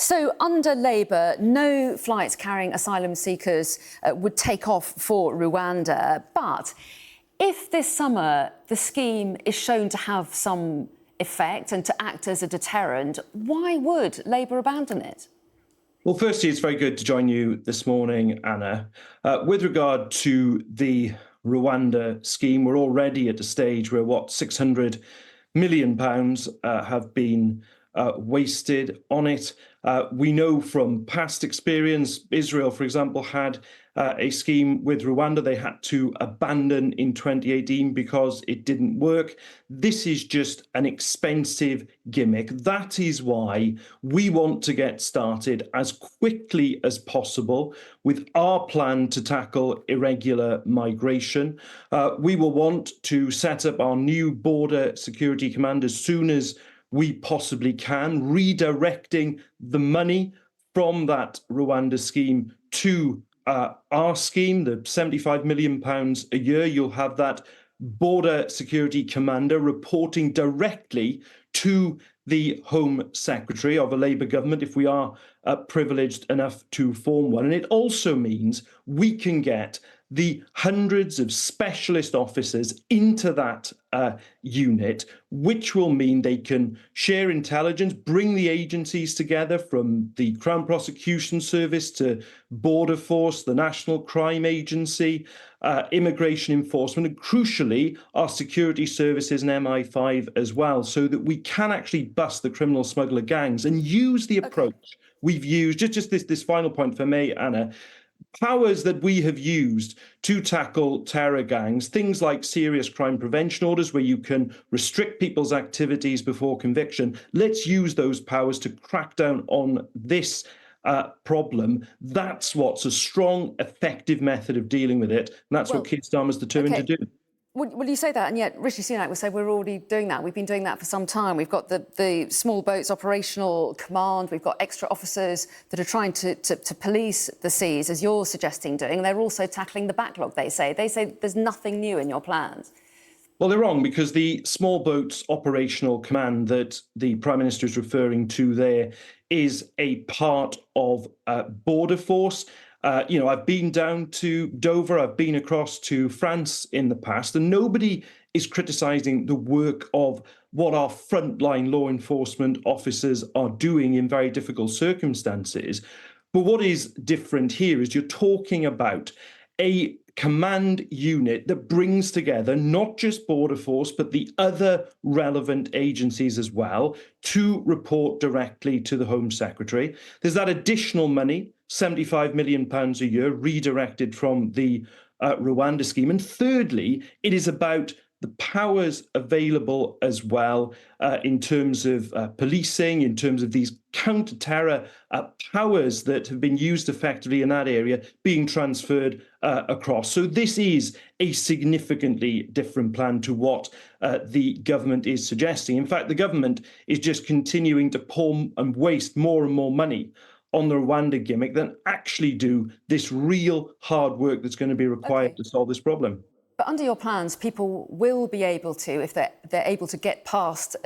So under Labour, no flights carrying asylum seekers would take off for Rwanda. But if this summer the scheme is shown to have some effect and to act as a deterrent, why would Labour abandon it? Well, firstly, it's very good to join you this morning, Anna. With regard to the Rwanda scheme, we're already at a stage where, £600 million have been wasted on it. We know from past experience, Israel, for example, had a scheme with Rwanda they had to abandon in 2018 because it didn't work. This is just an expensive gimmick. That is why we want to get started as quickly as possible with our plan to tackle irregular migration. We will want to set up our new border security command as soon as we possibly can, redirecting the money from that Rwanda scheme to our scheme, the £75 million a year. You'll have that border security commander reporting directly to the Home Secretary of a Labour government if we are privileged enough to form one. And it also means we can get the hundreds of specialist officers into that unit, which will mean they can share intelligence, bring the agencies together from the Crown Prosecution Service to Border Force, the National Crime Agency, Immigration Enforcement, and crucially, our security services and MI5 as well, so that we can actually bust the criminal smuggler gangs and use the approach we've used. Just this final point for me, Anna. Powers that we have used to tackle terror gangs, things like serious crime prevention orders where you can restrict people's activities before conviction. Let's use those powers to crack down on this problem. That's what's a strong, effective method of dealing with it. And that's what Keir Starmer's determined to do. Well, you say that, and yet Rishi Sunak would say we're already doing that. We've been doing that for some time. We've got the small boats operational command. We've got extra officers that are trying to police the seas, as you're suggesting doing. They're also tackling the backlog, they say. They say there's nothing new in your plans. Well, they're wrong, because the small boats operational command that the Prime Minister is referring to there is a part of Border Force. I've been down to Dover, I've been across to France in the past, and nobody is criticising the work of what our frontline law enforcement officers are doing in very difficult circumstances. But what is different here is you're talking about a command unit that brings together not just Border Force, but the other relevant agencies as well to report directly to the Home Secretary. There's that additional money, £75 million a year, redirected from the Rwanda scheme. And thirdly, it is about the powers available as well in terms of policing, in terms of these counter-terror powers that have been used effectively in that area being transferred across. So this is a significantly different plan to what the government is suggesting. In fact, the government is just continuing to pour and waste more and more money on the Rwanda gimmick than actually do this real hard work that's going to be required to solve this problem. But under your plans, people will be able to, if they're able to get past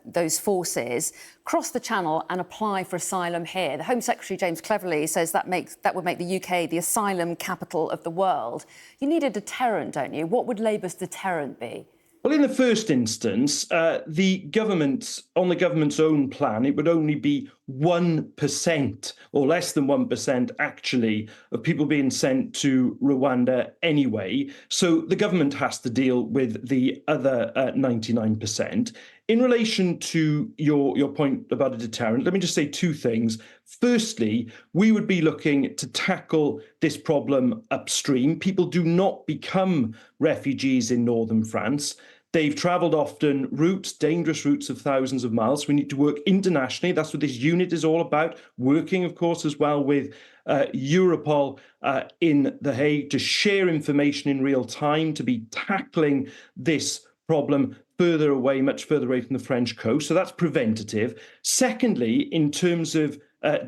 those forces, cross the channel and apply for asylum here. The Home Secretary, James Cleverly, says that would make the UK the asylum capital of the world. You need a deterrent, don't you? What would Labour's deterrent be? Well, in the first instance, on the government's own plan, it would only be 1% or less than 1% actually of people being sent to Rwanda anyway. So the government has to deal with the other 99%. In relation to your point about a deterrent, let me just say two things. Firstly, we would be looking to tackle this problem upstream. People do not become refugees in northern France. They've travelled often dangerous routes of thousands of miles. We need to work internationally. That's what this unit is all about. Working, of course, as well with Europol in The Hague to share information in real time, to be tackling this problem much further away from the French coast. So that's preventative. Secondly, in terms of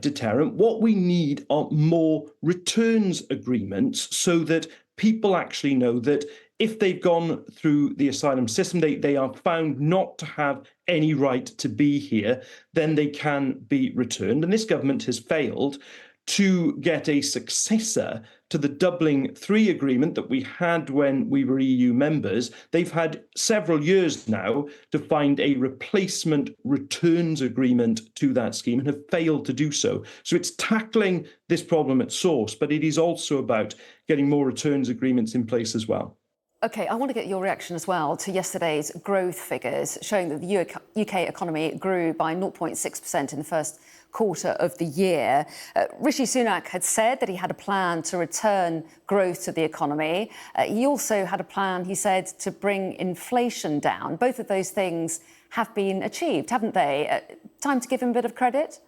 deterrent, what we need are more returns agreements so that people actually know that if they've gone through the asylum system, they are found not to have any right to be here, then they can be returned. And this government has failed to get a successor to the Dublin III agreement that we had when we were EU members. They've had several years now to find a replacement returns agreement to that scheme and have failed to do so. So it's tackling this problem at source, but it is also about getting more returns agreements in place as well. OK, I want to get your reaction as well to yesterday's growth figures showing that the UK economy grew by 0.6% in the first quarter of the year. Rishi Sunak had said that he had a plan to return growth to the economy. He also had a plan, he said, to bring inflation down. Both of those things have been achieved, haven't they? Time to give him a bit of credit?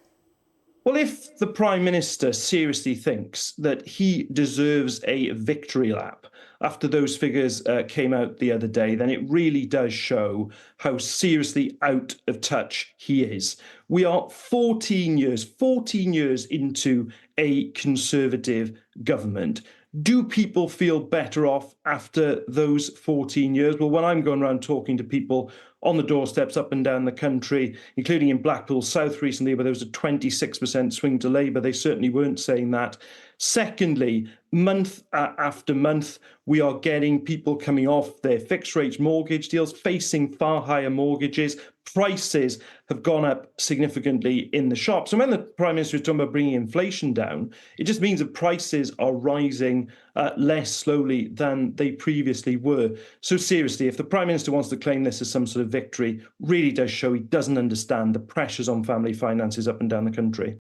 Well, if the Prime Minister seriously thinks that he deserves a victory lap after those figures came out the other day, then it really does show how seriously out of touch he is. We are 14 years into a Conservative government. Do people feel better off after those 14 years? Well, when I'm going around talking to people on the doorsteps up and down the country, including in Blackpool South recently, where there was a 26% swing to Labour, they certainly weren't saying that. Secondly, month after month, we are getting people coming off their fixed rate mortgage deals, facing far higher mortgages. Prices have gone up significantly in the shops. And when the Prime Minister is talking about bringing inflation down, it just means that prices are rising less slowly than they previously were. So seriously, if the Prime Minister wants to claim this as some sort of victory, really does show he doesn't understand the pressures on family finances up and down the country.